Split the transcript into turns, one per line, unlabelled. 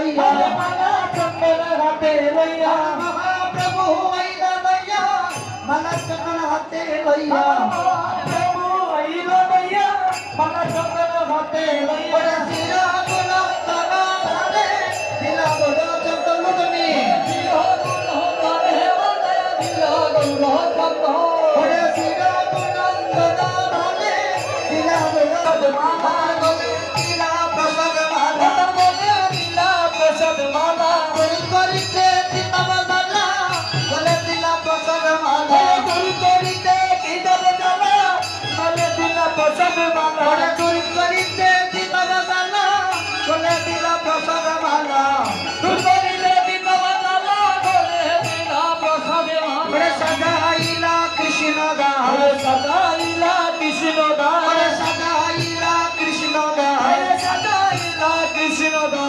লইয়া
মালা চন্দন হাতে লইয়া
মহাপ্রভু আইলা লইয়া মালা চন্দন হাতে লইয়া
প্রভু আইল লইয়া মালা চন্দন হাতে লইয়া
ওরে শিরা গুণ তারা ধারে দিলা বড় চন্দন তুমি ওরে শিরা গুণ তারা ধারে দিলা বড় মালা গলে দিলা প্রসাদ মালা
বলে দিলা প্রসাদ মালা
করি করিতে দিলা মালা গলে দিলা প্রসাদ মালা
গুরু করিতে কি দেব জানা বলে দিলা প্রসাদ মালা
ওরে করি করিতে দিলা মালা গলে দিলা প্রসাদ মালা
গুরু করিতে দিলা মালা বলে দিলা প্রসাদ মালা
ওরে সদাইলা কৃষ্ণ দাস
সদাইলা কৃষ্ণ দাস
ওরে সদাইলা কৃষ্ণ দাস
সদাইলা কৃষ্ণ দাস